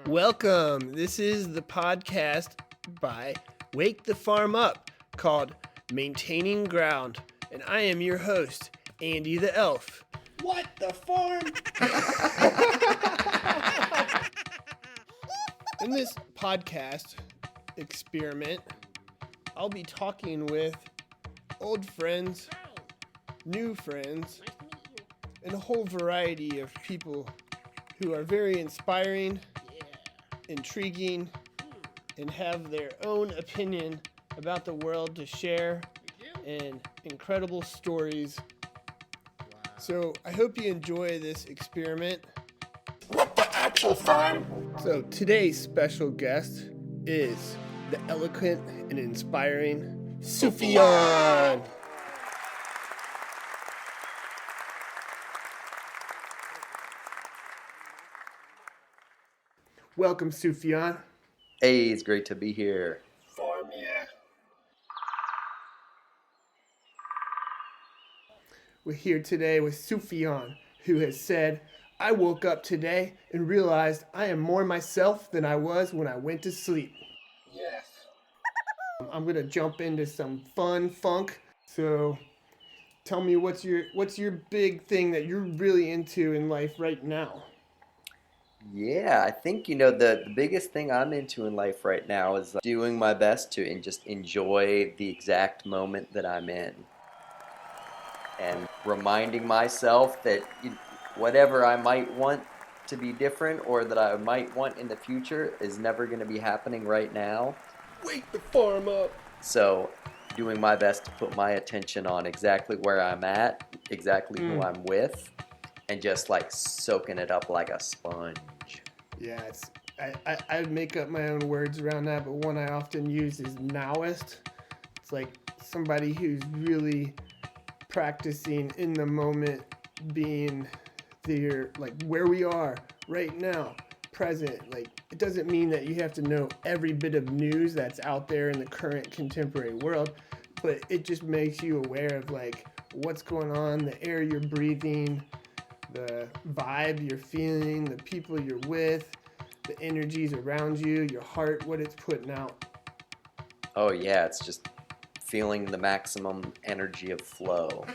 Welcome. This is the podcast by Wake the Farm Up called Maintaining Ground. And I am your host, Ande the Elf. What the farm? In this podcast experiment, I'll be talking with old friends, new friends, and a whole variety of people who are very inspiring, intriguing, and have their own opinion about the world to share and incredible stories. So I hope you enjoy this experiment. What the actual farm? So today's special guest is the eloquent and inspiring Sufijan. Welcome, Sufijan. Hey, it's great to be here. Farm, yeah. We're here today with Sufijan, who has said, I woke up today and realized I am more myself than I was when I went to sleep. Yes. I'm going to jump into some fun funk. So tell me, what's your big thing that you're really into in life right now? Yeah, I think, the biggest thing I'm into in life right now is doing my best to just enjoy the exact moment that I'm in. And reminding myself that whatever I might want to be different or that I might want in the future is never going to be happening right now. Wake the farm up. So doing my best to put my attention on exactly where I'm at, exactly who I'm with, and just like soaking it up like a sponge. Yeah, I make up my own words around that, but one I often use is nowist. It's like somebody who's really practicing in the moment, being there, like where we are right now, present. Like, it doesn't mean that you have to know every bit of news that's out there in the current contemporary world, but it just makes you aware of like what's going on, the air you're breathing, the vibe you're feeling, the people you're with, the energies around you, your heart, what it's putting out. Oh yeah, it's just feeling the maximum energy of flow.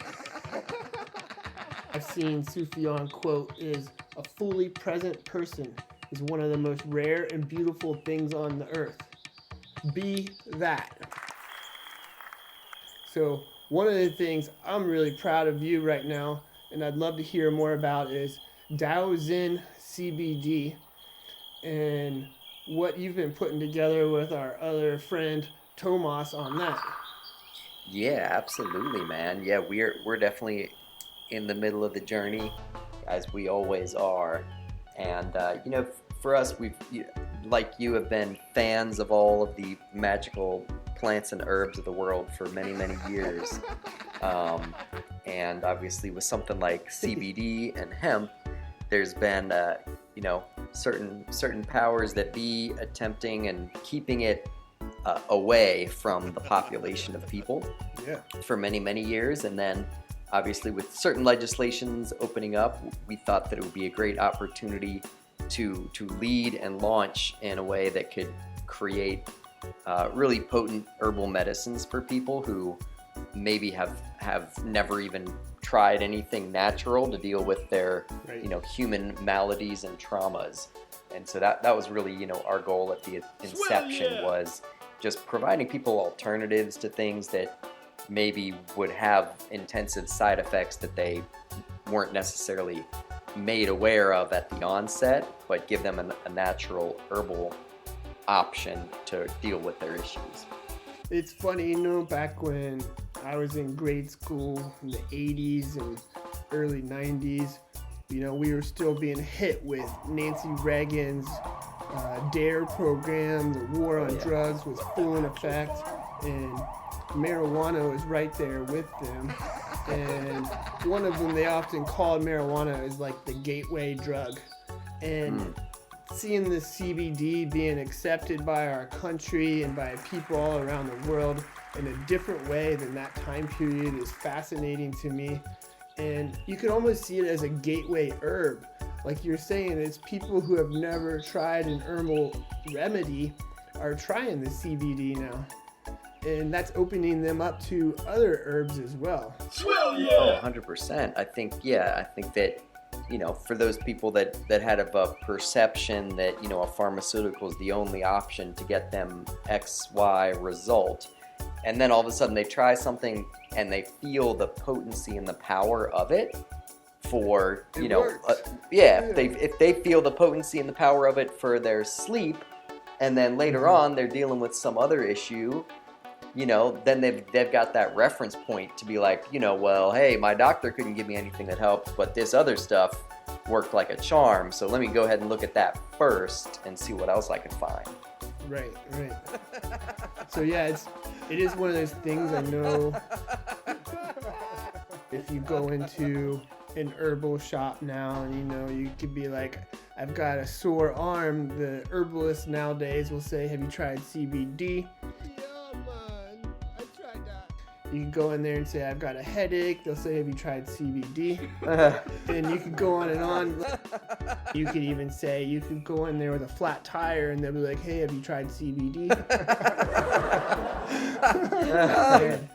I've seen Sufijan quote is, a fully present person is one of the most rare and beautiful things on the earth. Be that. So one of the things I'm really proud of you right now, and I'd love to hear more about, is DaoZen CBD and what you've been putting together with our other friend Tomas on that. Yeah, absolutely, man. Yeah, we're definitely in the middle of the journey, as we always are. And for us, like you, have been fans of all of the magical plants and herbs of the world for many, many years. And obviously with something like CBD and hemp, there's been certain powers that be attempting and keeping it away from the population of people for many, many years. And then obviously with certain legislations opening up, we thought that it would be a great opportunity to lead and launch in a way that could create really potent herbal medicines for people who maybe have never even tried anything natural to deal with their human maladies and traumas. And so that was really our goal at the inception, was just providing people alternatives to things that maybe would have intensive side effects that they weren't necessarily made aware of at the onset, but give them a natural herbal option to deal with their issues. It's funny, back when I was in grade school in the 80s and early 90s, we were still being hit with Nancy Reagan's DARE program. The war on drugs was full in effect, and marijuana was right there with them. And one of them, they often called marijuana as like the gateway drug. And seeing the CBD being accepted by our country and by people all around the world in a different way than that time period is fascinating to me. And you could almost see it as a gateway herb. like you're saying, it's people who have never tried an herbal remedy are trying the CBD now. And that's opening them up to other herbs as well. Well, yeah. Oh, 100%. I think that, for those people that had a perception that, a pharmaceutical is the only option to get them X, Y result, and then all of a sudden they try something and they feel the potency and the power of it for, if they feel the potency and the power of it for their sleep, and then later on they're dealing with some other issue, then they've got that reference point to be like, well, hey, my doctor couldn't give me anything that helped, but this other stuff worked like a charm, so let me go ahead and look at that first and see what else I can find. Right. So yeah, it is one of those things. I know if you go into an herbal shop now and you could be like, I've got a sore arm, the herbalist nowadays will say, have you tried CBD? You can go in there and say, I've got a headache. They'll say, have you tried CBD? And you can go on and on. You could even say, you could go in there with a flat tire and they'll be like, hey, have you tried CBD? And,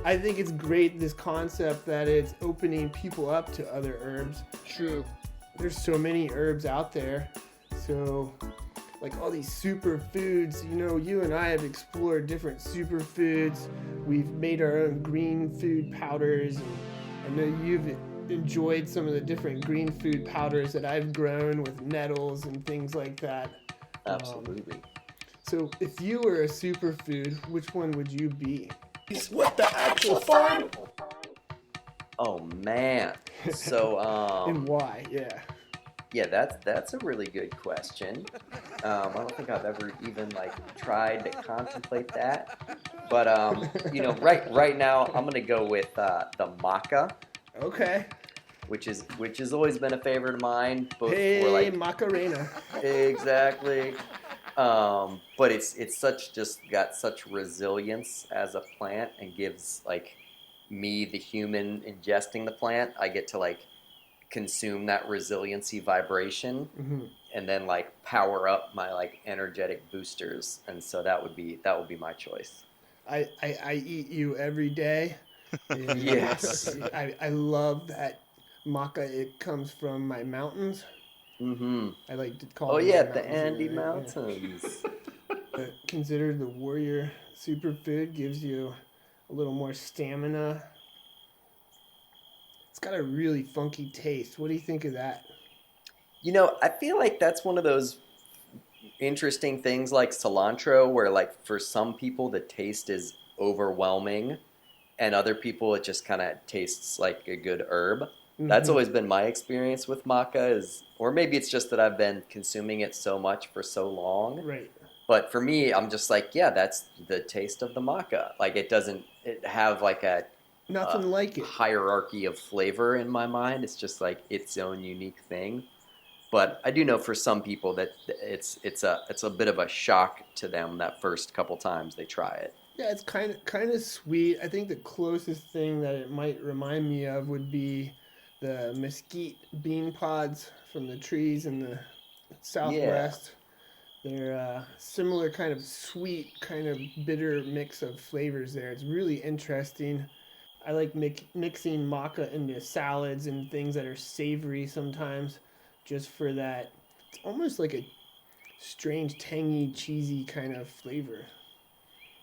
I think it's great, this concept that it's opening people up to other herbs. True. There's so many herbs out there. So, like all these superfoods, you and I have explored different superfoods. We've made our own green food powders. And I know you've enjoyed some of the different green food powders that I've grown with nettles and things like that. Absolutely. So if you were a superfood, which one would you be? What the actual farm? Oh, man. So, and why? Yeah. Yeah, that's a really good question. I don't think I've ever even tried to contemplate that. But right now I'm gonna go with the maca. Okay. Which has always been a favorite of mine. Both hey, Macarena. Exactly. But it's got such resilience as a plant, and gives me, the human, ingesting the plant, I get to consume that resiliency vibration, and then power up my energetic boosters, and so that would be my choice. I eat you every day. Yes. I love that maca. It comes from my mountains. I like to call it the Ande Mountains. Considered the warrior superfood, gives you a little more stamina. It's got a really funky taste. What do you think of that? I feel like that's one of those interesting things like cilantro, where for some people the taste is overwhelming, and other people it just kind of tastes like a good herb. That's always been my experience with maca, or maybe it's just that I've been consuming it so much for so long. Right. But for me, I'm just that's the taste of the maca. It have a nothing like it. Hierarchy of flavor in my mind. It's just its own unique thing. But I do know for some people that it's a bit of a shock to them that first couple times they try it. Yeah, it's kind of sweet. I think the closest thing that it might remind me of would be the mesquite bean pods from the trees in the Southwest. Yeah. They're similar kind of sweet, kind of bitter mix of flavors there. It's really interesting. I like mixing maca into salads and things that are savory sometimes, just for that. It's almost like a strange, tangy, cheesy kind of flavor.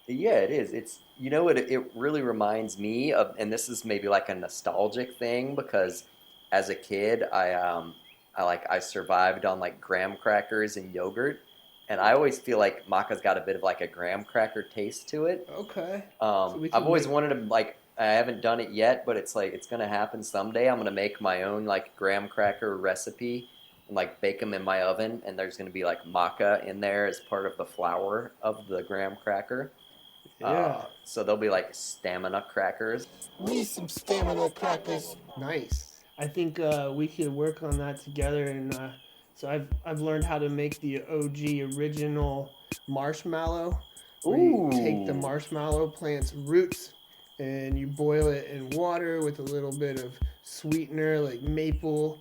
Yeah, it is. It's it really reminds me of, and this is maybe a nostalgic thing, because as a kid I survived on graham crackers and yogurt, and I always feel like maca's got a bit of a graham cracker taste to it. Okay. So I've always wanted to I haven't done it yet, but it's going to happen someday. I'm going to make my own graham cracker recipe and bake them in my oven, and there's going to be maca in there as part of the flour of the graham cracker. Yeah. So they'll be stamina crackers. Need some stamina crackers. Nice. I think we could work on that together, and so I've learned how to make the OG original marshmallow. Where you take the marshmallow plant's roots and you boil it in water with a little bit of sweetener like maple,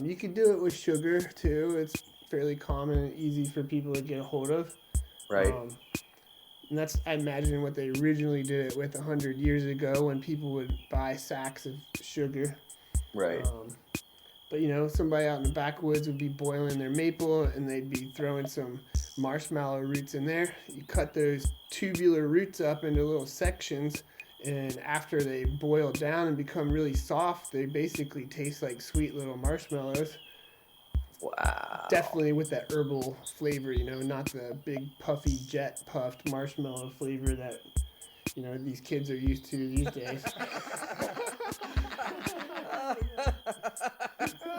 You can do it with sugar too. It's fairly common and easy for people to get a hold of. Right. And that's, I imagine, what they originally did it with 100 years ago when people would buy sacks of sugar. Right. But, you know, somebody out in the backwoods would be boiling their maple and they'd be throwing some marshmallow roots in there. You cut those tubular roots up into little sections, and after they boil down and become really soft, they basically taste like sweet little marshmallows. Wow. Definitely with that herbal flavor, you know, not the big puffy jet puffed marshmallow flavor that, you know, these kids are used to these days.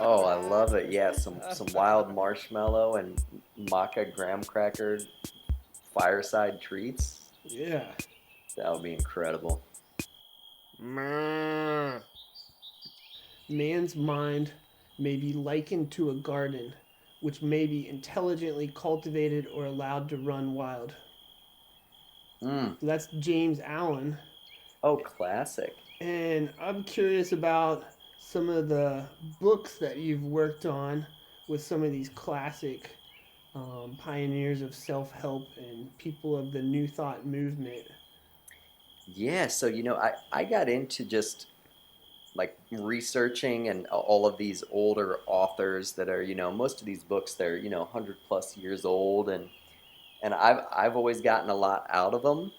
Oh, I love it. Yeah, some wild marshmallow and maca graham cracker fireside treats. Yeah. That would be incredible. Man's mind may be likened to a garden, which may be intelligently cultivated or allowed to run wild. So that's James Allen. Oh, classic. And I'm curious about some of the books that you've worked on with some of these classic pioneers of self-help and people of the New Thought movement. Yeah, so, you know, I got into just like researching and all of these older authors that are, you know, most of these books, they're, you know, 100 plus years old, and I've always gotten a lot out of them.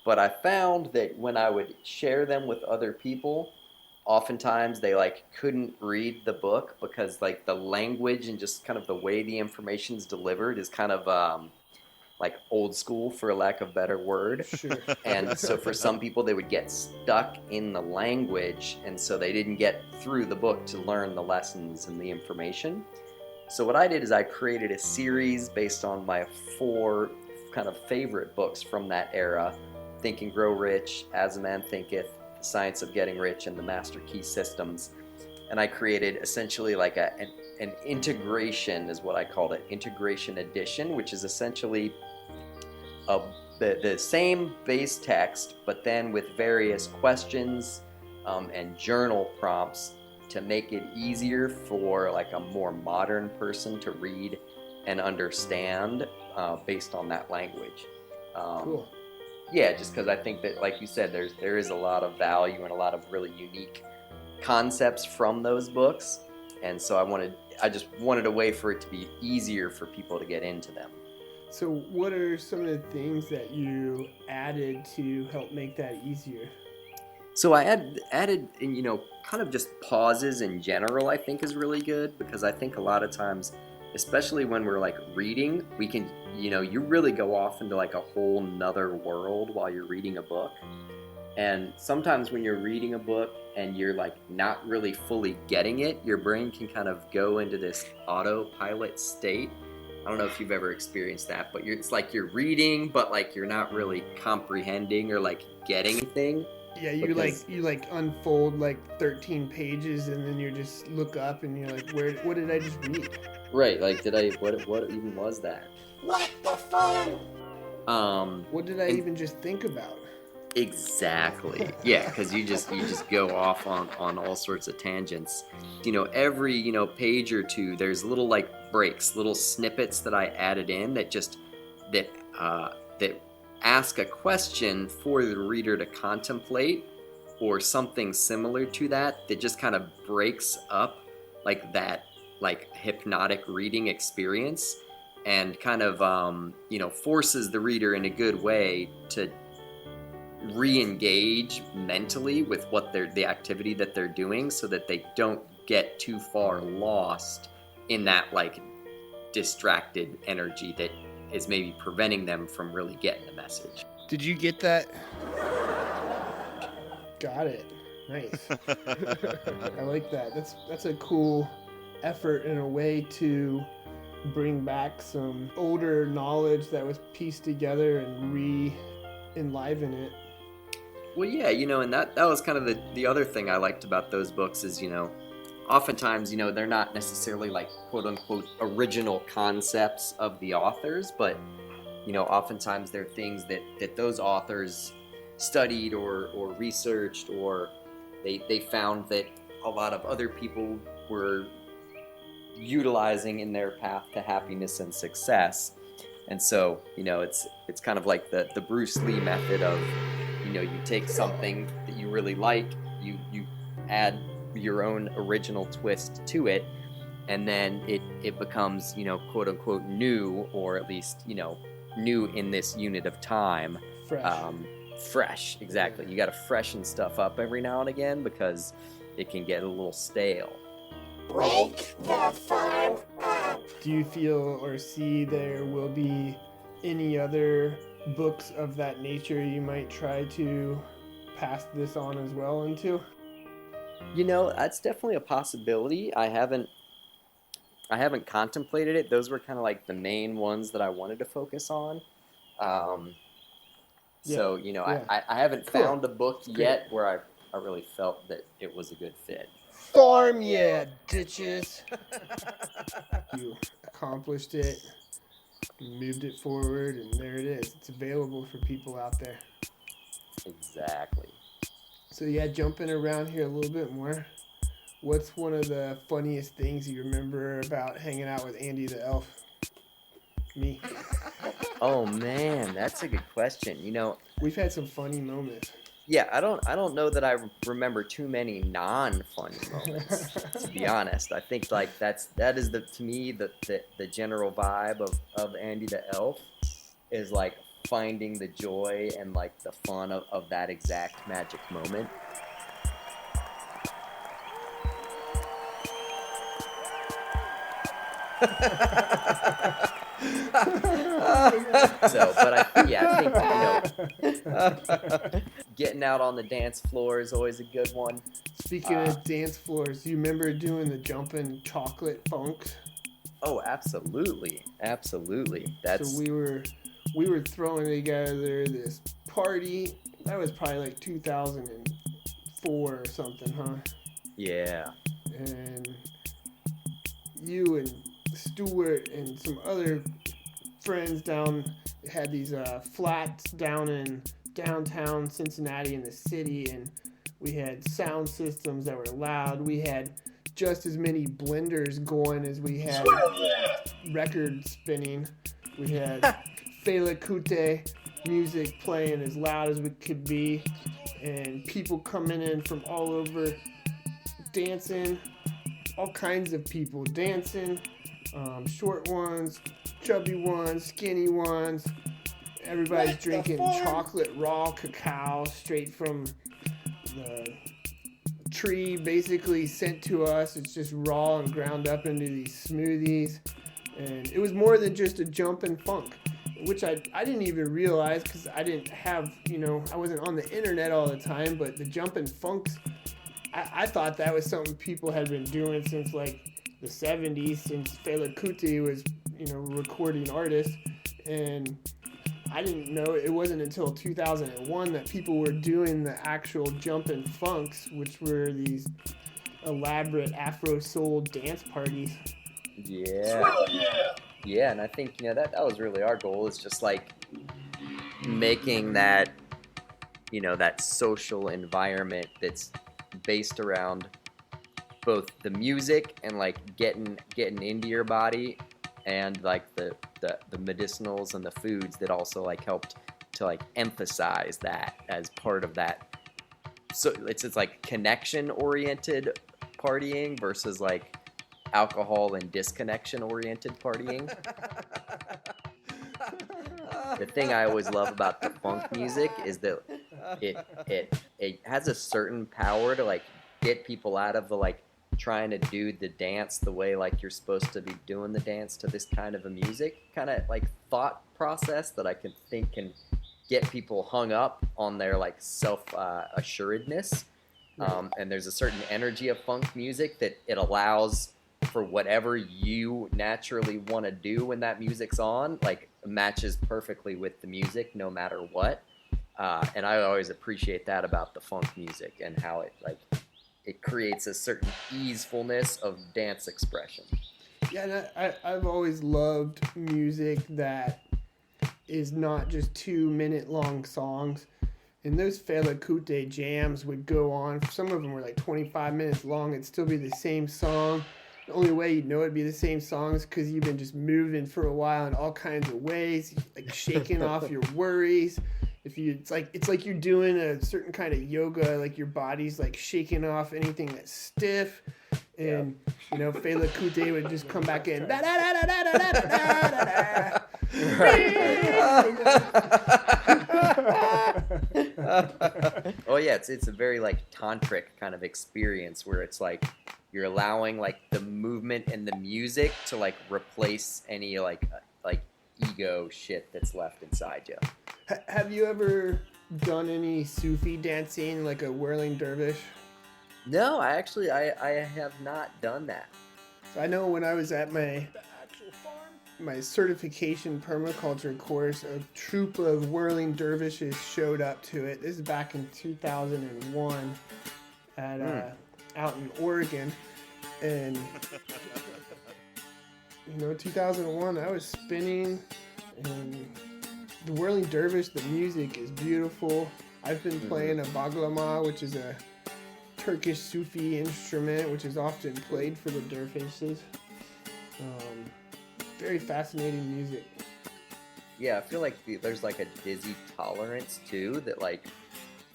But I found that when I would share them with other people, oftentimes they like couldn't read the book because like the language and just kind of the way the information's delivered is kind of like old school, for lack of a better word. Sure. And so for some people, they would get stuck in the language, and so they didn't get through the book to learn the lessons and the information. So what I did is I created a series based on my 4 kind of favorite books from that era: Think and Grow Rich, As a Man Thinketh, The Science of Getting Rich, and The Master Key Systems. And I created essentially like an integration, is what I called it, integration edition, which is essentially the same base text, but then with various questions and journal prompts to make it easier for like a more modern person to read and understand based on that language. Cool. Yeah, just because I think that, like you said, there is a lot of value and a lot of really unique concepts from those books, and so I just wanted a way for it to be easier for people to get into them. So what are some of the things that you added to help make that easier? So I added, you know, kind of just pauses in general, I think is really good, because I think a lot of times, especially when we're like reading, we can, you know, you really go off into like a whole nother world while you're reading a book. And sometimes when you're reading a book and you're like not really fully getting it, your brain can kind of go into this autopilot state. I don't know if you've ever experienced that, but it's like you're reading, but like you're not really comprehending or like getting anything. Yeah, you like unfold like 13 pages, and then you just look up and you're like, what did I just read? Right, like what even was that? What the fuck? What did I even just think about? Exactly. Yeah, because you just go off on all sorts of tangents. You know, every, you know, page or two, there's little like breaks, little snippets that I added in that ask a question for the reader to contemplate, or something similar to that just kind of breaks up like that like hypnotic reading experience, and kind of you know, forces the reader in a good way to re-engage mentally with what the activity that they're doing, so that they don't get too far lost in that like distracted energy that is maybe preventing them from really getting the message. Did you get that? Got it. Nice. I like that. That's a cool effort in a way to bring back some older knowledge that was pieced together and re-enliven it. Well, yeah, you know, and that was kind of the other thing I liked about those books is, you know, oftentimes, you know, they're not necessarily like quote-unquote original concepts of the authors, but, you know, oftentimes they're things that those authors studied or researched, or they found that a lot of other people were utilizing in their path to happiness and success. And so, it's kind of like the Bruce Lee method of, you take something that you really like, you add your own original twist to it, and then it becomes, quote unquote new, or at least, new in this unit of time. Fresh, exactly. You got to freshen stuff up every now and again because it can get a little stale. Wake the farm up. Do you feel or see there will be any other books of that nature you might try to pass this on as well into? That's definitely a possibility. I haven't contemplated it. Those were kind of like the main ones that I wanted to focus on. So, I haven't found a book yet where I really felt that it was a good fit. Farm, yeah, ditches. You accomplished it, moved it forward, and there it is. It's available for people out there. Exactly. So yeah, jumping around here a little bit more. What's one of the funniest things you remember about hanging out with Ande the Elf? Me. Oh man, that's a good question. We've had some funny moments. Yeah, I don't know that I remember too many non-funny moments. To be honest, I think like that is to me the general vibe of Ande the Elf is like finding the joy and like the fun of that exact magic moment. I think getting out on the dance floor is always a good one. Speaking of dance floors, you remember doing the jumping chocolate funks? Oh, absolutely. So we were throwing together this party. That was probably like 2004 or something, huh? Yeah. And you and Stuart and some other friends had these flats down in downtown Cincinnati in the city, and we had sound systems that were loud. We had just as many blenders going as we had records spinning. We had Fela Kuti music playing as loud as it could be, and people coming in from all over dancing, all kinds of people dancing, short ones, chubby ones, skinny ones. Everybody's drinking chocolate raw cacao straight from the tree, basically sent to us. It's just raw and ground up into these smoothies. And it was more than just a jump and funk, which I didn't even realize because I didn't have, I wasn't on the internet all the time, but the jump and funks, I thought that was something people had been doing since like the 70s, since Fela Kuti was, recording artist. And I didn't know it wasn't until 2001 that people were doing the actual jump and funks, which were these elaborate Afro soul dance parties. Yeah, and I think that was really our goal, is just like making that that social environment that's based around both the music and like getting into your body, and like the medicinals and the foods that also like helped to like emphasize that as part of that. So it's like connection oriented partying versus like alcohol and disconnection oriented partying. The thing I always love about the funk music is that it has a certain power to like get people out of the like trying to do the dance the way like you're supposed to be doing the dance to this kind of a music kind of like thought process that I can get people hung up on their like self assuredness. And there's a certain energy of funk music that it allows for whatever you naturally want to do when that music's on, like matches perfectly with the music no matter what. And I always appreciate that about the funk music and how it creates a certain easefulness of dance expression. Yeah, and I've always loved music that is not just 2-minute long songs. And those Fela Kuti jams would go on. Some of them were like 25 minutes long. It'd still be the same song. The only way you'd know it'd be the same song is because you've been just moving for a while in all kinds of ways, like shaking off your worries. It's like you're doing a certain kind of yoga, like your body's like shaking off anything that's stiff. And Fela Kuti would just come back in. Oh yeah, it's a very like tantric kind of experience where it's like you're allowing like the movement and the music to like replace any like ego shit that's left inside you. Have you ever done any Sufi dancing, like a whirling dervish? No, I have not done that. So I know when I was at my certification permaculture course, a troop of whirling dervishes showed up to it. This is back in 2001 at out in Oregon, and 2001 I was spinning, and the whirling dervish, the music is beautiful. I've been playing a baglama, which is a Turkish Sufi instrument, which is often played for the dervishes. Very fascinating music. Yeah, I feel like there's like a dizzy tolerance too that like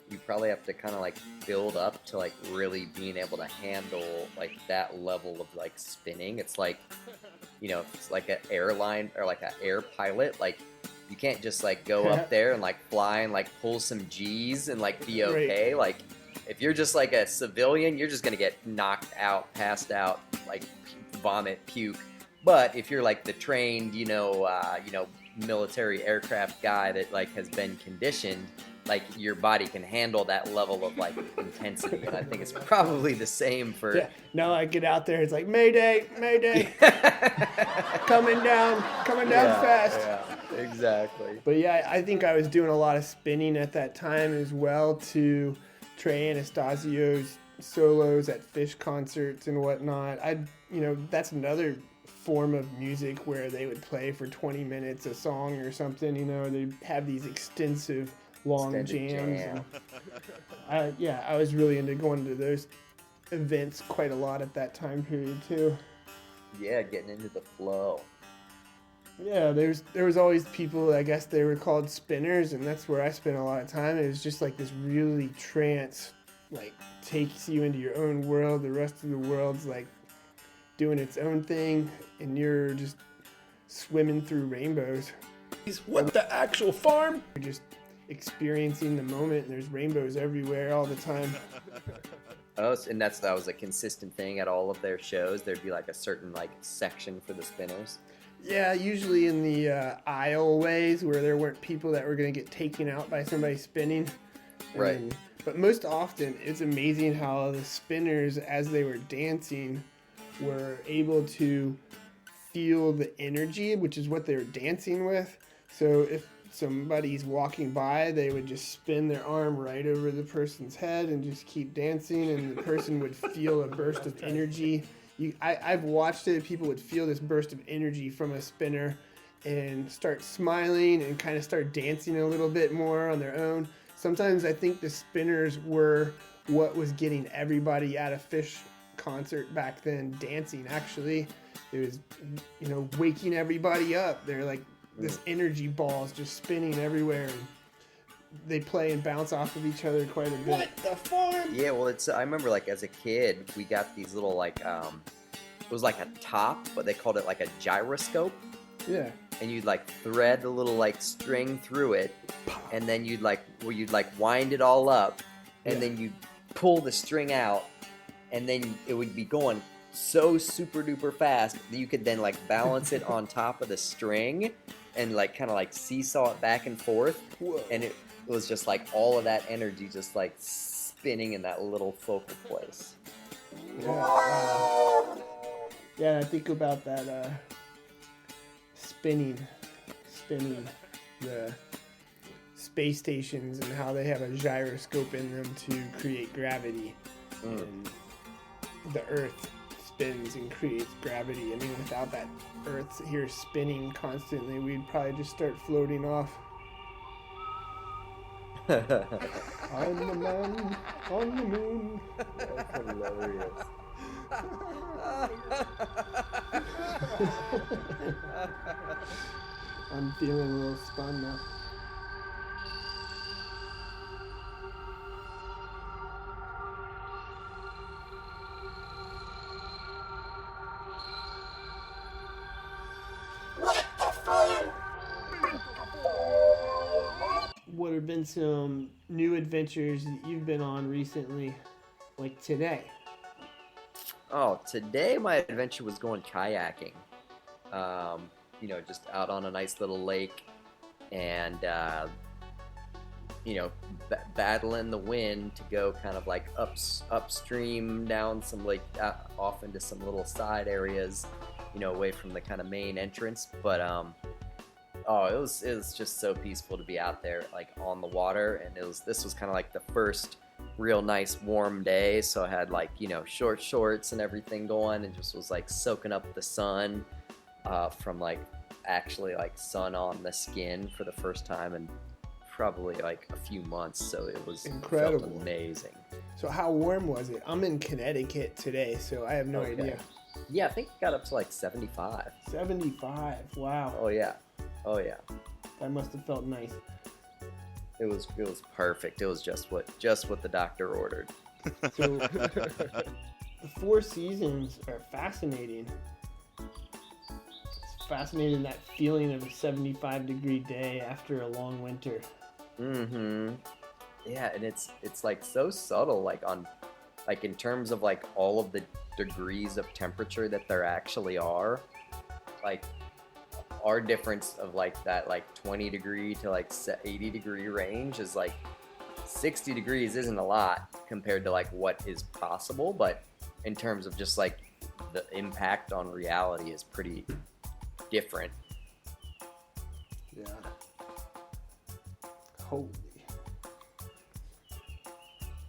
you probably have to kind of like build up to like really being able to handle like that level of like spinning. It's like, it's like an airline or like an air pilot, like you can't just like go up there and like fly and like pull some G's and like be okay. Right. Like if you're just like a civilian, you're just gonna get knocked out, passed out, like vomit, puke. But if you're like the trained, military aircraft guy that like has been conditioned, like your body can handle that level of like intensity. And I think it's probably the same for. Yeah. No, I get out there, it's like Mayday, Mayday, coming down fast. Yeah, exactly. But yeah, I think I was doing a lot of spinning at that time as well to Trey Anastasio's solos at Fish concerts and whatnot. That's another form of music where they would play for 20 minutes a song or something. They'd have these extensive long jams. I was really into going to those events quite a lot at that time period too. Yeah, getting into the flow. Yeah, there was always people, I guess they were called spinners, and that's where I spent a lot of time. It was just like this really trance, like takes you into your own world. The rest of the world's like doing its own thing, and you're just swimming through rainbows. What the actual farm? You're just experiencing the moment, and there's rainbows everywhere all the time. Oh, and that was a consistent thing at all of their shows. There'd be like a certain like section for the spinners. Yeah, usually in the aisleways where there weren't people that were going to get taken out by somebody spinning. Right. But most often, it's amazing how the spinners, as they were dancing, were able to feel the energy, which is what they were dancing with. So if somebody's walking by, they would just spin their arm right over the person's head and just keep dancing, and the person would feel a burst of energy. I've watched it. People would feel this burst of energy from a spinner and start smiling and kind of start dancing a little bit more on their own. Sometimes I think the spinners were what was getting everybody at a Fish concert back then dancing. Actually, it was waking everybody up. They're like this energy balls just spinning everywhere, and they play and bounce off of each other quite a bit. What the farm? Yeah, well, I remember like as a kid, we got these little like it was like a top, but they called it like a gyroscope. Yeah. And you'd like thread the little like string through it, and then you'd wind it all up, and then you'd pull the string out, and then it would be going so super duper fast that you could then like balance it on top of the string and like kind of like seesaw it back and forth. Whoa. And it was just like all of that energy just like spinning in that little focal place. Yeah, I think about that spinning the space stations and how they have a gyroscope in them to create gravity. And the Earth spins and creates gravity. I mean, without that Earth here spinning constantly, we'd probably just start floating off. I'm the man on the moon. That's hilarious. I'm feeling a little spun now. What the farm? What have been some new adventures that you've been on recently, like today? Oh, today my adventure was going kayaking. Just out on a nice little lake and, battling the wind to go kind of like upstream down some lake, off into some little side areas, away from the kind of main entrance. But, it was just so peaceful to be out there, like on the water. And this was kind of like the first real nice warm day. So I had like, short shorts and everything going and just was like soaking up the sun, from like actually like sun on the skin for the first time in probably like a few months. So it was Incredible. Felt amazing. So how warm was it? I'm in Connecticut today, so I have no idea. Yeah, I think it got up to like 75. 75. Wow. Oh yeah. That must have felt nice. It was perfect. It was just what the doctor ordered. So the four seasons are fascinating. It's fascinating, that feeling of a 75-degree day after a long winter. Mm-hmm. Yeah, and it's like so subtle, like in terms of like all of the degrees of temperature that there actually are. Like our difference of like that like 20 degree to like 80 degree range is like 60 degrees isn't a lot compared to like what is possible, but in terms of just like the impact on reality is pretty different. Yeah. Holy.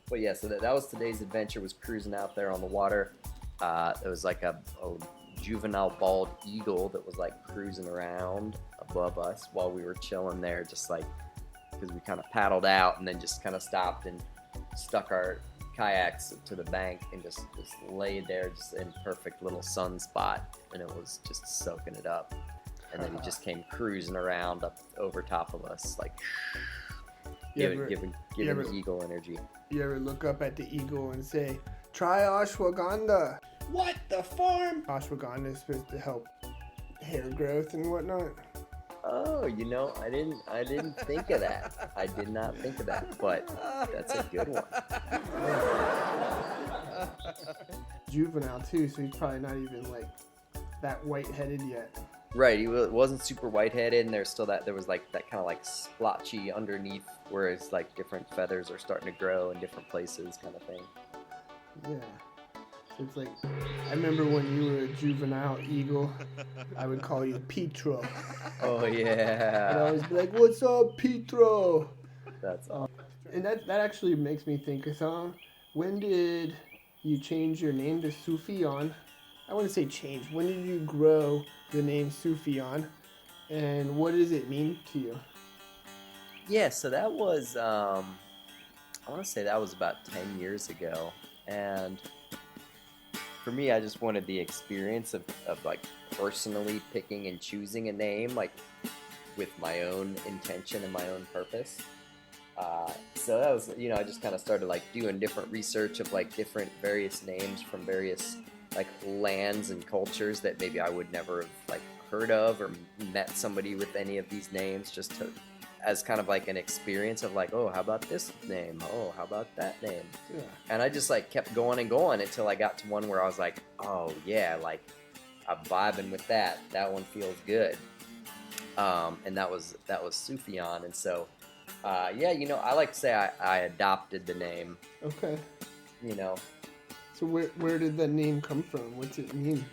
But yeah, so that was today's adventure, was cruising out there on the water. It was like a juvenile bald eagle that was like cruising around above us while we were chilling there, just like because we kind of paddled out and then just kind of stopped and stuck our kayaks to the bank and just laid there just in perfect little sunspot, and it was just soaking it up. And then he just came cruising around up over top of us, like giving the eagle energy. You ever look up at the eagle and say, "Try ashwagandha"? What the farm? Ashwagandha is supposed to help hair growth and whatnot. Oh, I didn't think of that. I did not think of that, but that's a good one. Juvenile too, so he's probably not even like that white-headed yet. Right, he wasn't super white-headed, and there was like that kind of like splotchy underneath, whereas like different feathers are starting to grow in different places, kind of thing. Yeah. So it's like, I remember when you were a juvenile eagle, I would call you Petro. Oh yeah. I'd always be like, "What's up, Petro?" That's awesome. And that actually makes me think of something. When did you change your name to Sufijan? I wouldn't say change. When did you grow the name Sufijan? And what does it mean to you? Yeah, so that was, I want to say that was about 10 years ago. And for me, I just wanted the experience of like personally picking and choosing a name, like with my own intention and my own purpose. So that was, I just kind of started like doing different research of like different various names from various like lands and cultures that maybe I would never have like heard of or met somebody with any of these names, just to as kind of like an experience of like, oh, how about this name? Oh, how about that name? Yeah. And I just like kept going and going until I got to one where I was like, oh yeah, like I'm vibing with that. That one feels good. And that was Sufijan. And so, yeah, I like to say I adopted the name. Okay. So where did the name come from? What's it mean?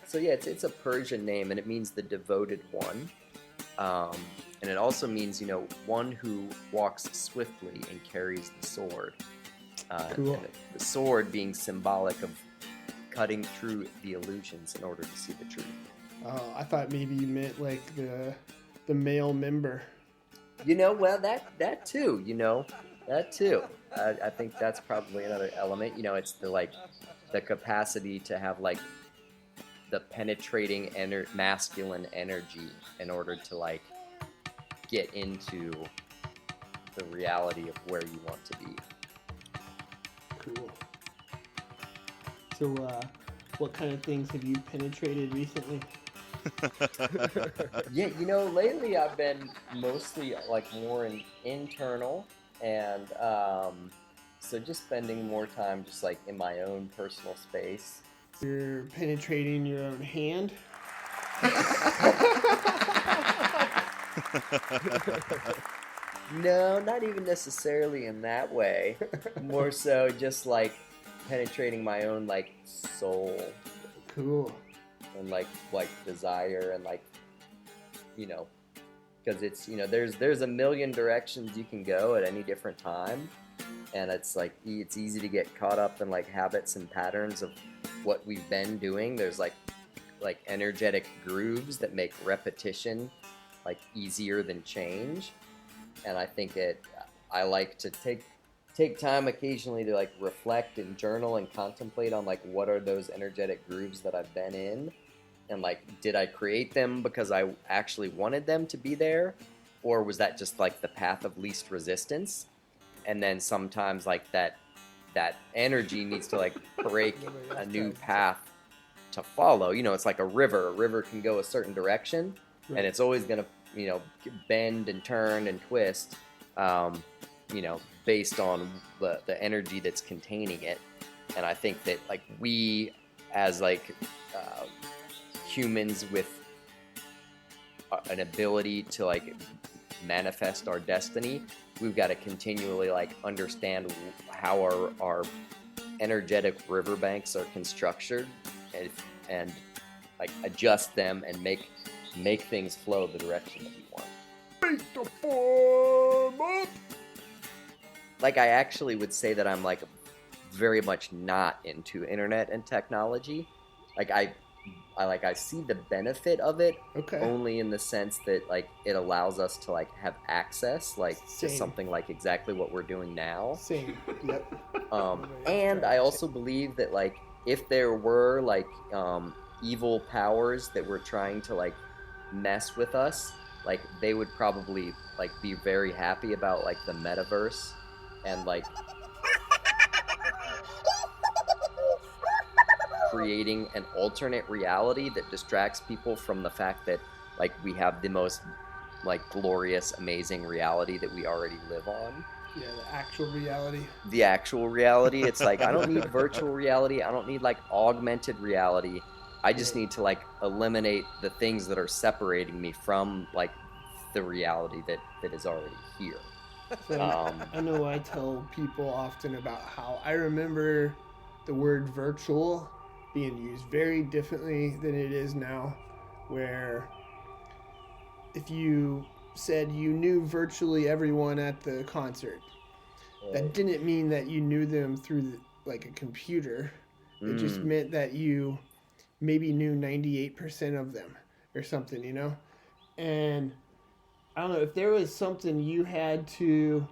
So yeah, it's a Persian name, and it means the devoted one. And it also means, one who walks swiftly and carries the sword. Cool. And the sword being symbolic of cutting through the illusions in order to see the truth. I thought maybe you meant like the male member. Well, that too, that too. I think that's probably another element. It's the capacity to have like the penetrating masculine energy in order to like get into the reality of where you want to be. Cool. So, what kind of things have you penetrated recently? Yeah, lately I've been mostly like more internal, and so just spending more time just like in my own personal space. You're penetrating your own hand? No, not even necessarily in that way. More so just like penetrating my own like soul. Cool. And like desire and like, because it's, there's a million directions you can go at any different time. And it's like, it's easy to get caught up in like habits and patterns of what we've been doing. There's like energetic grooves that make repetition like easier than change. And I think I like to take time occasionally to like reflect and journal and contemplate on like what are those energetic grooves that I've been in, and like did I create them because I actually wanted them to be there, or was that just like the path of least resistance? And then sometimes like that energy needs to like break a new path to follow. It's like a river. A river can go a certain direction, and it's always gonna bend and turn and twist, based on the energy that's containing it. And I think that like we as like humans with an ability to like manifest our destiny, we've got to continually like understand how our energetic riverbanks are constructed, and like adjust them and make things flow the direction that we want. Make the form up! Like I actually would say that I'm like very much not into internet and technology. Like I see the benefit of it, only in the sense that like it allows us to like have access like to something like exactly what we're doing now. Same. Yep. And I also believe that like if there were like evil powers that were trying to like mess with us, like they would probably like be very happy about like the metaverse and like creating an alternate reality that distracts people from the fact that like we have the most like glorious, amazing reality that we already live on. Yeah, the actual reality. The actual reality. It's like I don't need virtual reality. I don't need like augmented reality. I just need to like eliminate the things that are separating me from like the reality that is already here. So, I know I tell people often about how I remember the word virtual being used very differently than it is now, where if you said you knew virtually everyone at the concert, that didn't mean that you knew them through like a computer. It just meant that you maybe knew 98% of them or something, And I don't know, if there was something you had to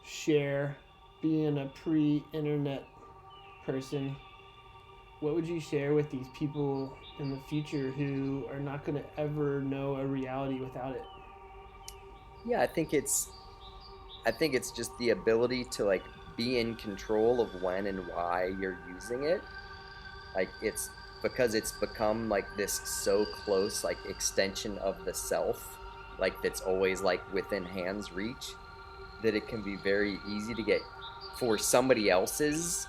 share being a pre-internet person, what would you share with these people in the future who are not going to ever know a reality without it? Yeah, I think it's just the ability to like be in control of when and why you're using it. Like it's because it's become like this so close like extension of the self, like that's always like within hand's reach, that it can be very easy to get for somebody else's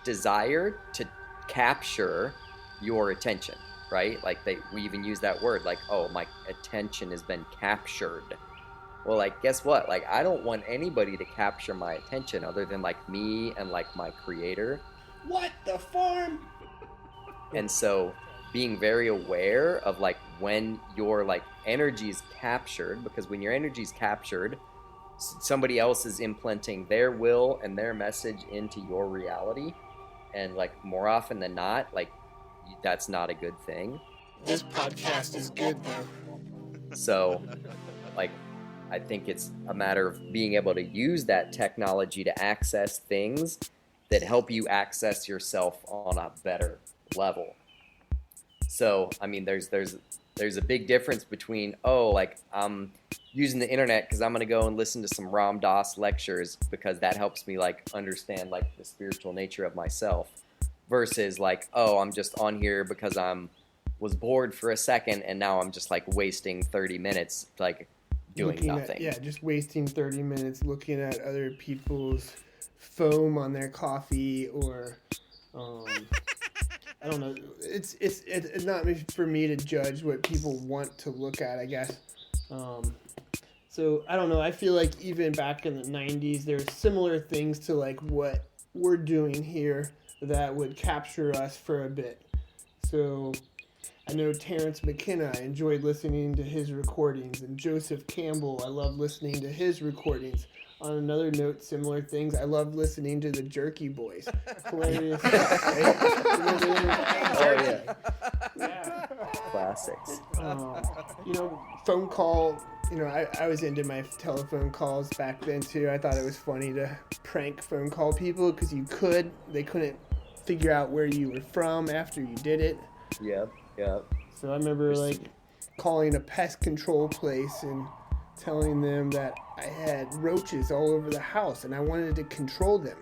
desire to capture your attention, right? Like we even use that word, like, oh, my attention has been captured. Well, like, guess what? Like, I don't want anybody to capture my attention other than like me and like my creator. What the farm? And so being very aware of like when your like energy is captured, because when your energy is captured, somebody else is implanting their will and their message into your reality. And like more often than not, like that's not a good thing. This podcast is good though. So like I think it's a matter of being able to use that technology to access things that help you access yourself on a better level. So, I mean, there's a big difference between, like, I'm using the internet because I'm going to go and listen to some Ram Dass lectures because that helps me, like, understand, like, the spiritual nature of myself, versus, like, I'm just on here because was bored for a second and now I'm just, like, wasting 30 minutes, like, doing nothing. Just wasting 30 minutes looking at other people's foam on their coffee, or I don't know. It's not for me to judge what people want to look at, I guess. So I don't know. I feel like even back in the 90s, there's similar things to like what we're doing here that would capture us for a bit. So I know Terrence McKenna, I enjoyed listening to his recordings, and Joseph Campbell, I love listening to his recordings. On another note, similar things, I love listening to the Jerky Boys. Hilarious. Yeah. Classics. Phone call, I was into my telephone calls back then too. I thought it was funny to prank phone call people because they couldn't figure out where you were from after you did it. Yep. So I remember like calling a pest control place and telling them that I had roaches all over the house and I wanted to control them.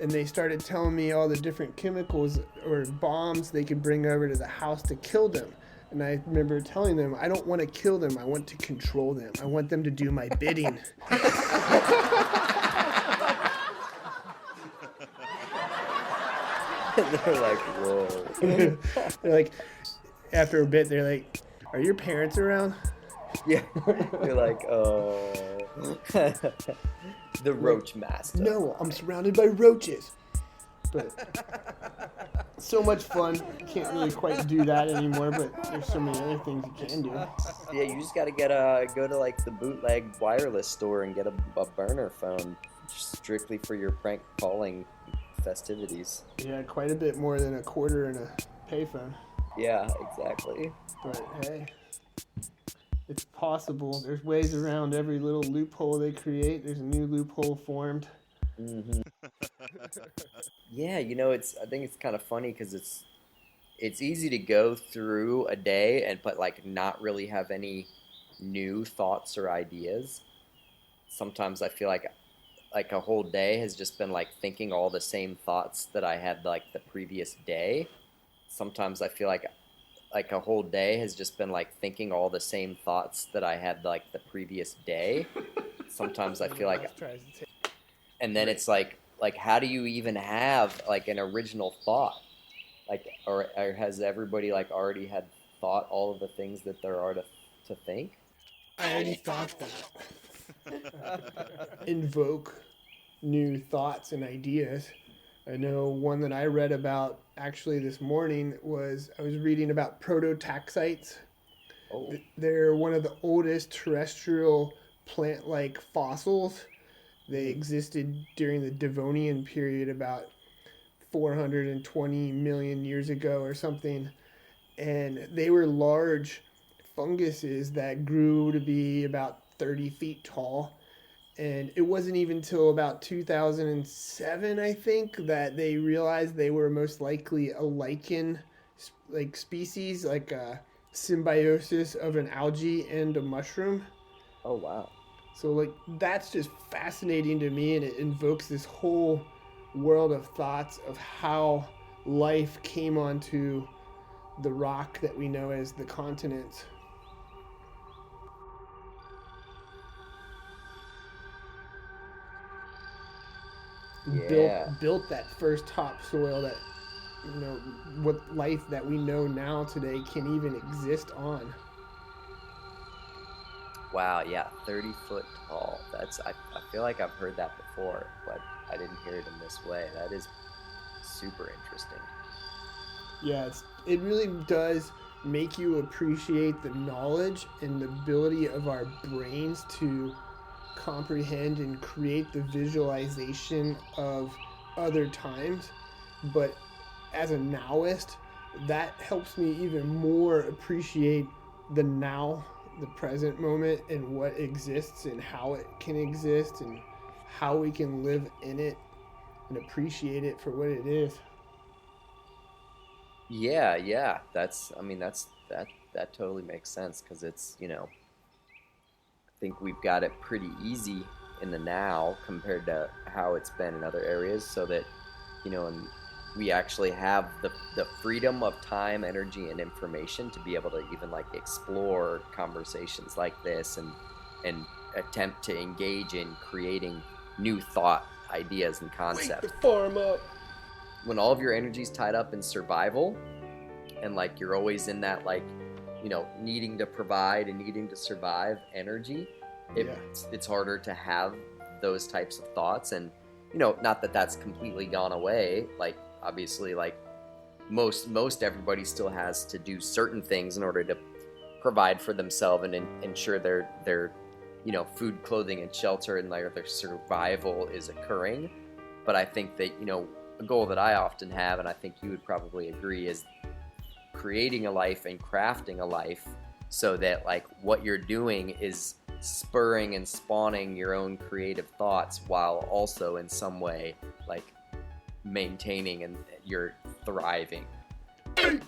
And they started telling me all the different chemicals or bombs they could bring over to the house to kill them. And I remember telling them, I don't want to kill them, I want to control them. I want them to do my bidding. They're like, whoa. They're like, after a bit, they're like, are your parents around? Yeah. You're like, the roach master. No, I'm surrounded by roaches. But so much fun. You can't really quite do that anymore, but there's so many other things you can do. Yeah, you just got to go to like the bootleg wireless store and get a burner phone strictly for your prank calling festivities. Yeah, quite a bit more than a quarter in a payphone. Yeah, exactly. But hey, it's possible. There's ways around every little loophole they create. There's a new loophole formed. Mm-hmm. Yeah, I think it's kind of funny because it's easy to go through a day but like not really have any new thoughts or ideas. Sometimes I feel like a whole day has just been like thinking all the same thoughts that I had like the previous day. Sometimes I feel like a whole day has just been like thinking all the same thoughts that I had like the previous day. Sometimes I feel like, and then it's like how do you even have like an original thought? Like, or has everybody like already had thought all of the things that there are to think? I already thought that. Invoke new thoughts and ideas. I know one that I read about actually this morning was I was reading about prototaxites. Oh. They're one of the oldest terrestrial plant-like fossils. They existed during the Devonian period about 420 million years ago or something. And they were large funguses that grew to be about 30 feet tall. And it wasn't even until about 2007, I think, that they realized they were most likely a lichen like species, like a symbiosis of an algae and a mushroom. Oh, wow. So like that's just fascinating to me, and it invokes this whole world of thoughts of how life came onto the rock that we know as the continents. Yeah. Built that first topsoil that, what life that we know now today can even exist on. Wow, yeah, 30 foot tall. I feel like I've heard that before, but I didn't hear it in this way. That is super interesting. Yeah, it really does make you appreciate the knowledge and the ability of our brains to comprehend and create the visualization of other times. But as a nowist, that helps me even more appreciate the now the present moment and what exists and how it can exist and how we can live in it and appreciate it for what it is. Yeah. That totally makes sense, because it's, I think we've got it pretty easy in the now compared to how it's been in other areas, so that, and we actually have the freedom of time, energy, and information to be able to even like explore conversations like this and attempt to engage in creating new thought ideas and concepts. Wake the farm up. When all of your energy's tied up in survival, and like you're always in that like, needing to provide and needing to survive energy, it's harder to have those types of thoughts. And not that that's completely gone away. Like obviously, like most everybody still has to do certain things in order to provide for themselves and ensure their food, clothing, and shelter, and their survival is occurring. But I think that a goal that I often have, and I think you would probably agree, is creating a life and crafting a life so that like what you're doing is spurring and spawning your own creative thoughts, while also in some way like maintaining and you're thriving. I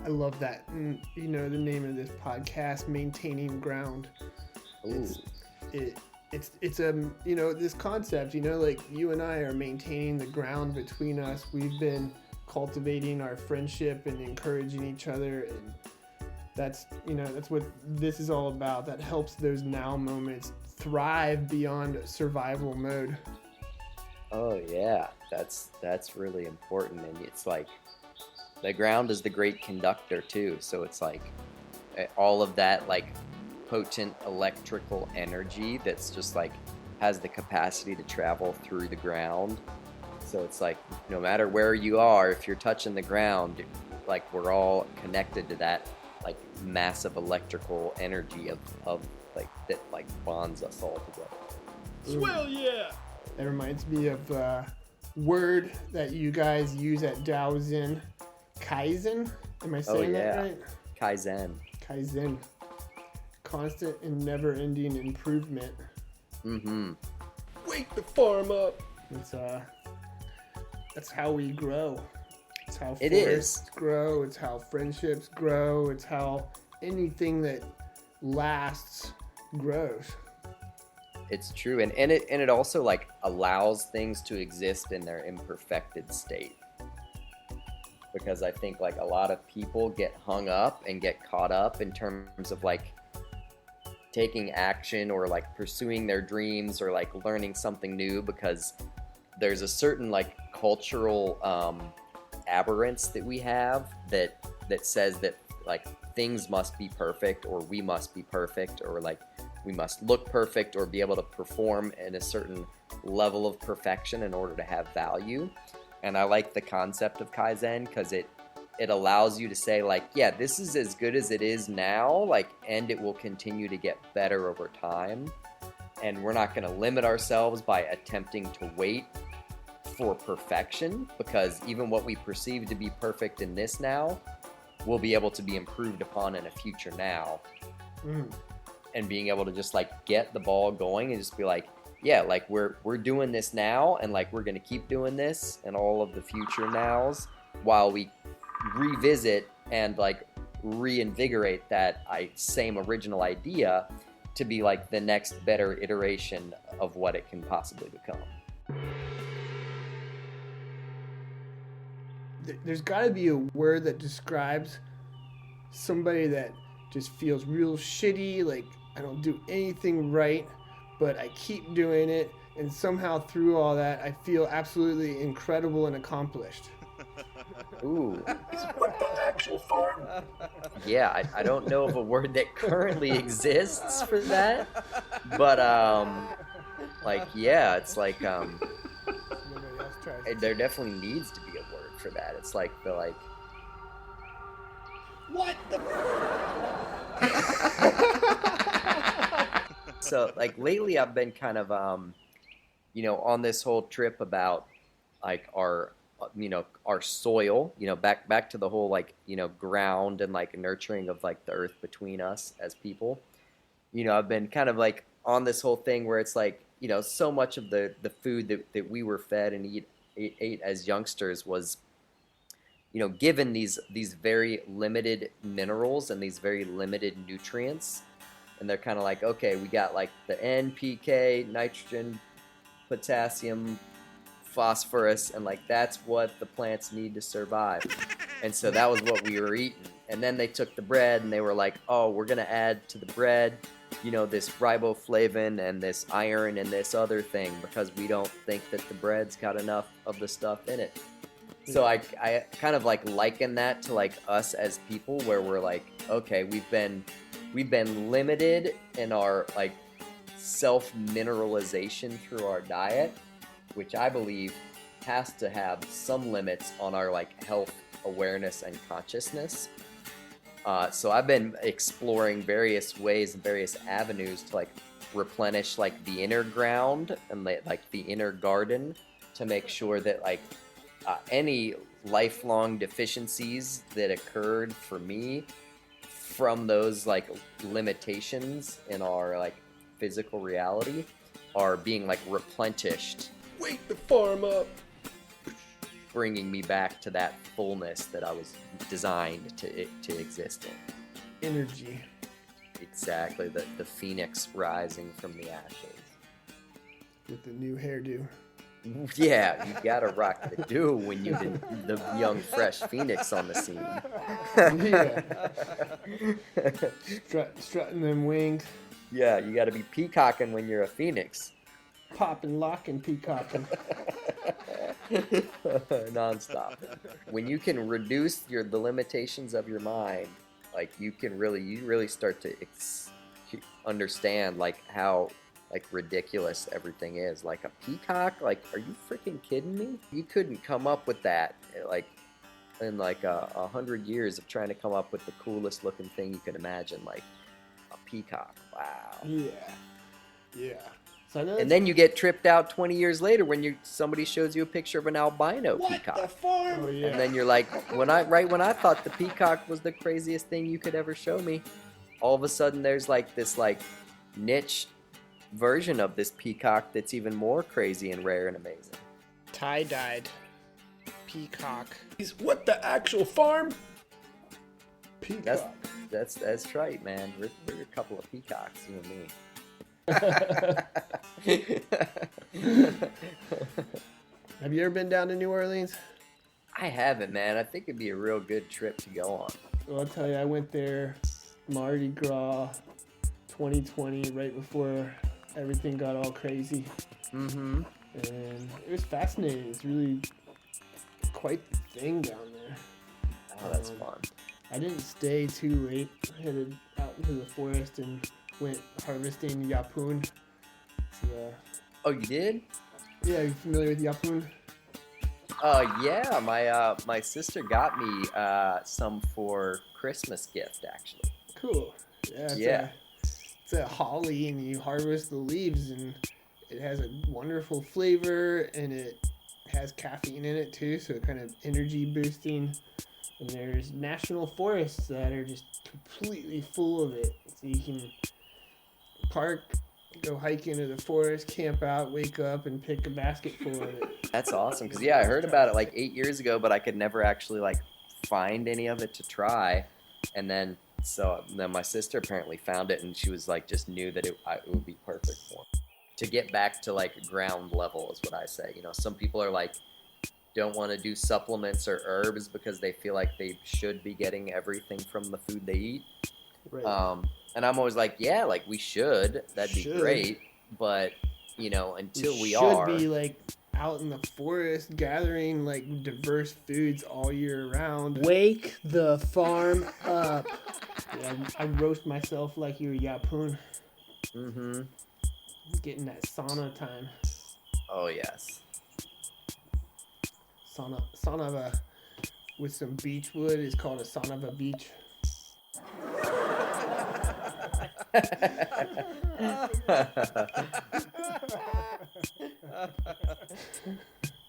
love that. And, the name of this podcast, Maintaining Ground. Ooh. It's this concept, like you and I are maintaining the ground between us. We've been cultivating our friendship and encouraging each other, and that's what this is all about. That helps those now moments thrive beyond survival mode. Oh yeah, that's really important. And it's like the ground is the great conductor too, so it's like all of that like potent electrical energy that's just like has the capacity to travel through the ground. So it's like no matter where you are, if you're touching the ground, like we're all connected to that like massive electrical energy of like that like bonds us all together. Swell, yeah. That reminds me of a word that you guys use at DaoZen, Kaizen. Am I saying that right? Kaizen. Constant and never-ending improvement. Mm-hmm. Wake the farm up. That's how we grow. It's how It forests is. grow. It's how friendships grow. It's how anything that lasts grows. It's true, and it also like allows things to exist in their imperfected state. Because I think like a lot of people get hung up and get caught up in terms of like taking action or like pursuing their dreams or like learning something new, because there's a certain like cultural aberrance that we have that says that like things must be perfect, or we must be perfect, or like we must look perfect or be able to perform in a certain level of perfection in order to have value. And I like the concept of Kaizen because it allows you to say like, yeah, this is as good as it is now, like, and it will continue to get better over time. And we're not going to limit ourselves by attempting to wait for perfection, because even what we perceive to be perfect in this now will be able to be improved upon in a future now. And being able to just like get the ball going and just be like, yeah, like we're doing this now, and like we're gonna keep doing this and all of the future nows, while we revisit and like reinvigorate that same original idea to be like the next better iteration of what it can possibly become. There's got to be a word that describes somebody that just feels real shitty, like I don't do anything right, but I keep doing it, and somehow through all that I feel absolutely incredible and accomplished. Ooh. What the actual farm? Yeah, I don't know of a word that currently exists for that, but like yeah, it's like Nobody else tries it. there definitely needs to be a word for that. It's like the like. What the? So like lately I've been kind of on this whole trip about like our our soil, back to the whole like, ground and like nurturing of like the earth between us as people. I've been kind of like on this whole thing where it's like, so much of the food that we were fed and ate as youngsters was, given these very limited minerals and these very limited nutrients. And they're kind of like, okay, we got like the NPK, nitrogen, potassium, phosphorus, and like that's what the plants need to survive. And so that was what we were eating. And then they took the bread and they were like, oh, we're going to add to the bread, this riboflavin and this iron and this other thing because we don't think that the bread's got enough of the stuff in it. So I kind of like liken that to like us as people where we're like, okay, we've been limited in our like self-mineralization through our diet, which I believe has to have some limits on our like health awareness and consciousness. So I've been exploring various ways and various avenues to like replenish like the inner ground and like the inner garden to make sure that like any lifelong deficiencies that occurred for me from those like limitations in our like physical reality are being like replenished. Wake the farm up. Bringing me back to that fullness that I was designed to exist in. Energy. Exactly, the phoenix rising from the ashes. With the new hairdo. Yeah, you gotta rock the do when you the young fresh phoenix on the scene. Yeah. Strutting them wings. Yeah, you gotta be peacocking when you're a phoenix. Popping, locking, peacocking. Non-stop. When you can reduce the limitations of your mind, like you really start to understand like how like ridiculous everything is. Like a peacock, like are you freaking kidding me? You couldn't come up with that like in like 100 years of trying to come up with the coolest looking thing you could imagine, like a peacock. Wow. Yeah. So and then you get tripped out 20 years later when somebody shows you a picture of an albino peacock. What the farm? Oh, yeah. And then you're like, when I thought the peacock was the craziest thing you could ever show me, all of a sudden there's like this like niche version of this peacock that's even more crazy and rare and amazing. Tie-dyed peacock. What the actual farm? Peacock. That's right, man. We're a couple of peacocks, you and me. Have you ever been down to New Orleans? I haven't, man. I think it'd be a real good trip to go on. Well, I'll tell you, I went there Mardi Gras 2020, right before everything got all crazy. Mm-hmm. And it was fascinating. It's really quite the thing down there. Oh, that's fun. I didn't stay too late. I headed out into the forest and went harvesting yapoon. Oh, you did? Yeah, you familiar with yapoon? Yeah. My sister got me some for Christmas gift, actually. Cool. Yeah. It's a holly, and you harvest the leaves, and it has a wonderful flavor, and it has caffeine in it too, so it kind of energy boosting. And there's national forests that are just completely full of it, so you can park, go hike into the forest, camp out, wake up, and pick a basket full of it. That's awesome, because I heard about it like 8 years ago, but I could never actually like find any of it to try. And then my sister apparently found it, and she was like, just knew that it would be perfect for me. To get back to like ground level is what I say. Some people are like, don't want to do supplements or herbs because they feel like they should be getting everything from the food they eat. Right. And I'm always like, yeah, like we should. That'd be great. But, until we are. Should be like out in the forest gathering like diverse foods all year round. Wake the farm up. Yeah, I roast myself like you're yapoon. Mm-hmm. Getting that sauna time. Oh, yes. Sauna with some beech wood is called a sauna beach.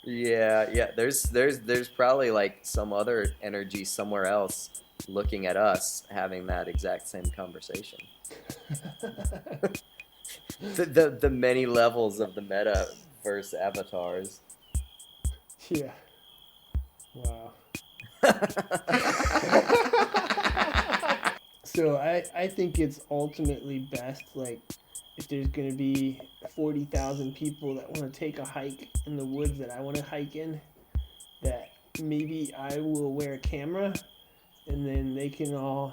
Yeah. There's probably like some other energy somewhere else looking at us having that exact same conversation. The many levels of the metaverse avatars. Yeah. Wow. So I think it's ultimately best, like, if there's going to be 40,000 people that want to take a hike in the woods that I want to hike in, that maybe I will wear a camera and then they can all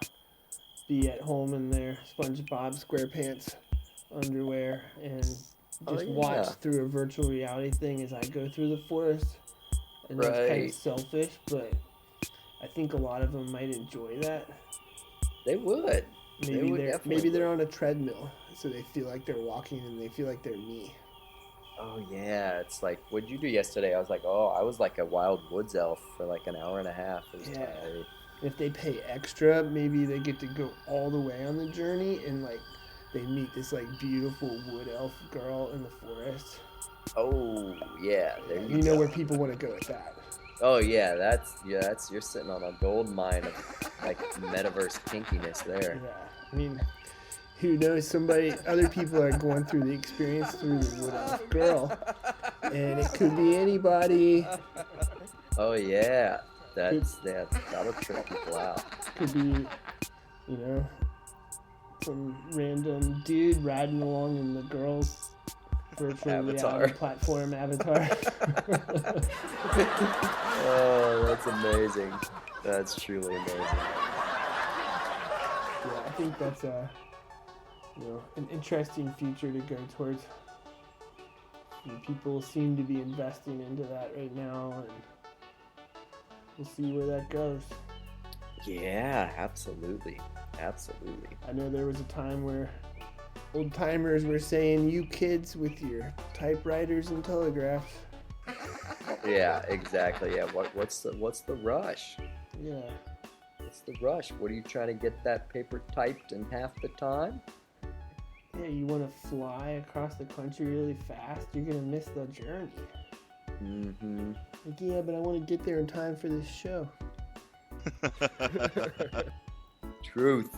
be at home in their SpongeBob SquarePants underwear and just watch through a virtual reality thing as I go through the forest. And that's kind of selfish, but I think a lot of them might enjoy that. They would. Maybe they're on a treadmill, so they feel like they're walking and they feel like they're me. Oh yeah, it's like, what'd you do yesterday? I was like, I was like a wild woods elf for like an hour and a half. It was tired. If they pay extra, maybe they get to go all the way on the journey and like they meet this like beautiful wood elf girl in the forest. Oh yeah, there you go. You know where people want to go with that. Oh yeah, that's you're sitting on a gold mine of like metaverse kinkiness there. Yeah, I mean, who knows? Other people are going through the experience through the wood elf girl, and it could be anybody. Oh yeah, that'll trip people out. Could be, some random dude riding along in the girl's virtual reality platform avatar. Oh, that's amazing. That's truly amazing. Yeah, I think that's an interesting future to go towards. And people seem to be investing into that right now, and we'll see where that goes. Yeah, absolutely. I know there was a time where old timers were saying, "You kids with your typewriters and telegraphs." Yeah, exactly. Yeah, what's the rush? Yeah. What's the rush? What are you trying to get that paper typed in half the time? Yeah, you want to fly across the country really fast, you're gonna miss the journey. Mm-hmm. Like, yeah, but I want to get there in time for this show. Truth.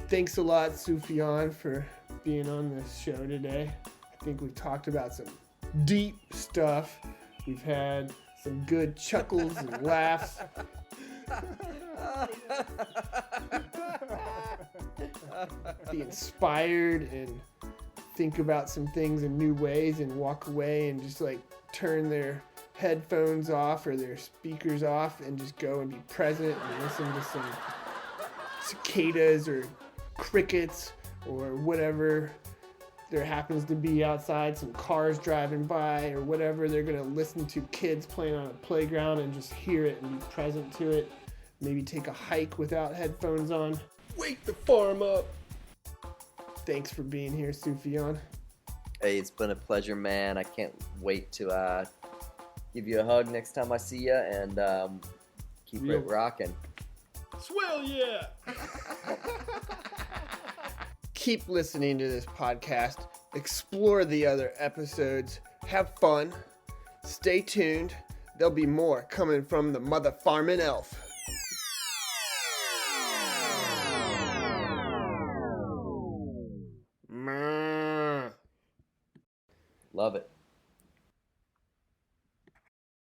Thanks a lot, Sufijan, for being on this show today. I think we talked about some deep stuff. We've had some good chuckles and laughs. Be inspired and think about some things in new ways and walk away and just like turn their headphones off or their speakers off and just go and be present and listen to some cicadas or crickets or whatever there happens to be outside, some cars driving by or whatever. They're going to listen to kids playing on a playground and just hear it and be present to it. Maybe take a hike without headphones on. Wake the farm up. Thanks for being here, Sufijan. Hey, it's been a pleasure, man. I can't wait to give you a hug next time I see you and keep it rocking. Swell, yeah. Keep listening to this podcast. Explore the other episodes. Have fun. Stay tuned. There'll be more coming from the mother farming elf.